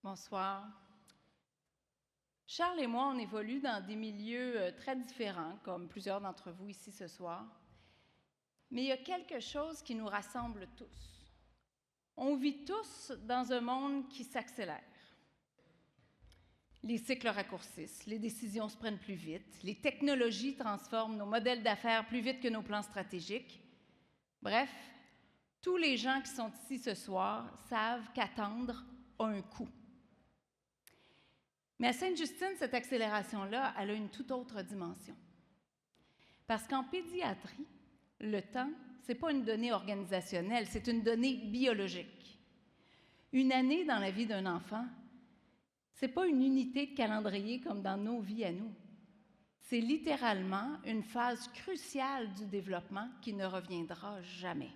Bonsoir. Charles et moi, on évolue dans des milieux très différents, comme plusieurs d'entre vous ici ce soir. Mais il y a quelque chose qui nous rassemble tous. On vit tous dans un monde qui s'accélère. Les cycles raccourcissent, les décisions se prennent plus vite, les technologies transforment nos modèles d'affaires plus vite que nos plans stratégiques. Bref, tous les gens qui sont ici ce soir savent qu'attendre a un coût. Mais à Sainte-Justine, cette accélération-là, elle a une toute autre dimension. Parce qu'en pédiatrie, le temps, ce n'est pas une donnée organisationnelle, c'est une donnée biologique. Une année dans la vie d'un enfant, ce n'est pas une unité de calendrier comme dans nos vies à nous. C'est littéralement une phase cruciale du développement qui ne reviendra jamais.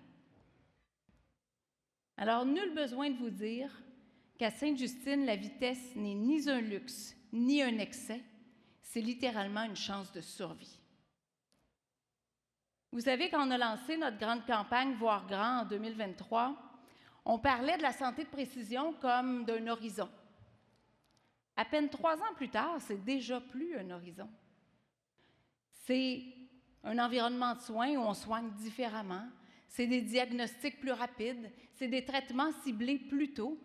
Alors, nul besoin de vous dire qu'à Sainte-Justine, la vitesse n'est ni un luxe, ni un excès, c'est littéralement une chance de survie. Vous savez, quand on a lancé notre grande campagne Voir grand en 2023, on parlait de la santé de précision comme d'un horizon. À peine 3 ans plus tard, c'est déjà plus un horizon. C'est un environnement de soins où on soigne différemment, c'est des diagnostics plus rapides, c'est des traitements ciblés plus tôt,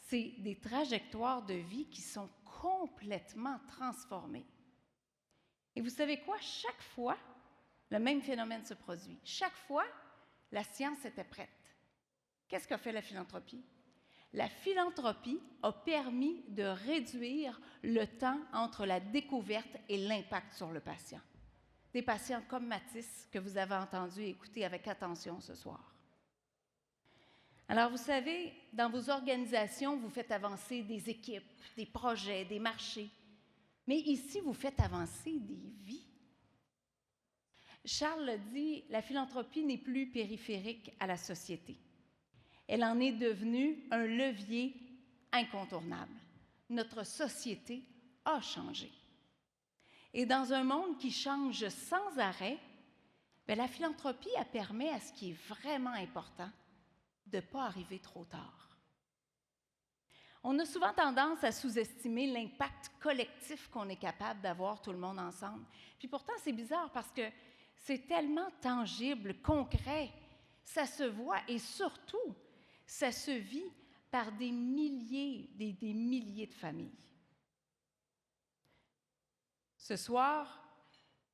c'est des trajectoires de vie qui sont complètement transformées. Et vous savez quoi? Chaque fois, le même phénomène se produit. Chaque fois, la science était prête. Qu'est-ce qu'a fait la philanthropie? La philanthropie a permis de réduire le temps entre la découverte et l'impact sur le patient. Des patients comme Mathis, que vous avez entendu et écouté avec attention ce soir. Alors, vous savez, dans vos organisations, vous faites avancer des équipes, des projets, des marchés. Mais ici, vous faites avancer des vies. Charles l'a dit, la philanthropie n'est plus périphérique à la société. Elle en est devenue un levier incontournable. Notre société a changé. Et dans un monde qui change sans arrêt, la philanthropie permet à ce qui est vraiment important, de ne pas arriver trop tard. On a souvent tendance à sous-estimer l'impact collectif qu'on est capable d'avoir tout le monde ensemble. Puis pourtant, c'est bizarre parce que c'est tellement tangible, concret, ça se voit et surtout, ça se vit par des milliers de familles. Ce soir,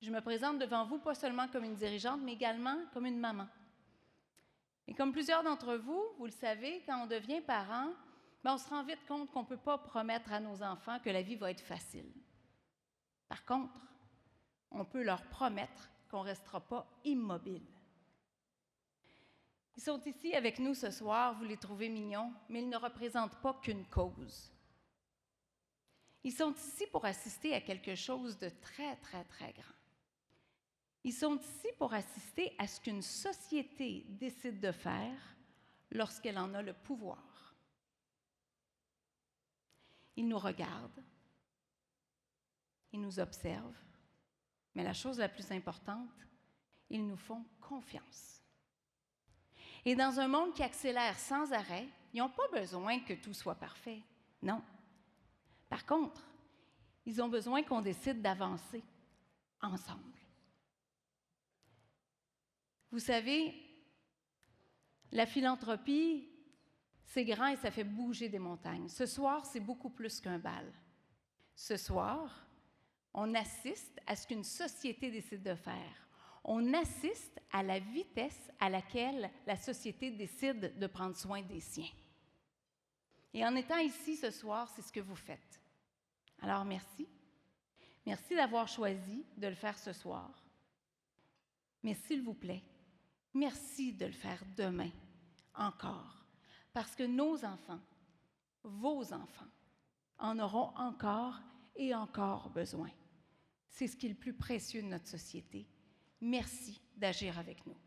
je me présente devant vous pas seulement comme une dirigeante, mais également comme une maman. Et comme plusieurs d'entre vous, vous le savez, quand on devient parent, on se rend vite compte qu'on ne peut pas promettre à nos enfants que la vie va être facile. Par contre, on peut leur promettre qu'on ne restera pas immobile. Ils sont ici avec nous ce soir, vous les trouvez mignons, mais ils ne représentent pas qu'une cause. Ils sont ici pour assister à quelque chose de très, très, très grand. Ils sont ici pour assister à ce qu'une société décide de faire lorsqu'elle en a le pouvoir. Ils nous regardent, ils nous observent, mais la chose la plus importante, ils nous font confiance. Et dans un monde qui accélère sans arrêt, ils n'ont pas besoin que tout soit parfait, non. Par contre, ils ont besoin qu'on décide d'avancer ensemble. Vous savez, la philanthropie, c'est grand et ça fait bouger des montagnes. Ce soir, c'est beaucoup plus qu'un bal. Ce soir, on assiste à ce qu'une société décide de faire. On assiste à la vitesse à laquelle la société décide de prendre soin des siens. Et en étant ici ce soir, c'est ce que vous faites. Alors, merci. Merci d'avoir choisi de le faire ce soir. Mais s'il vous plaît, merci de le faire demain, encore, parce que nos enfants, vos enfants, en auront encore et encore besoin. C'est ce qui est le plus précieux de notre société. Merci d'agir avec nous.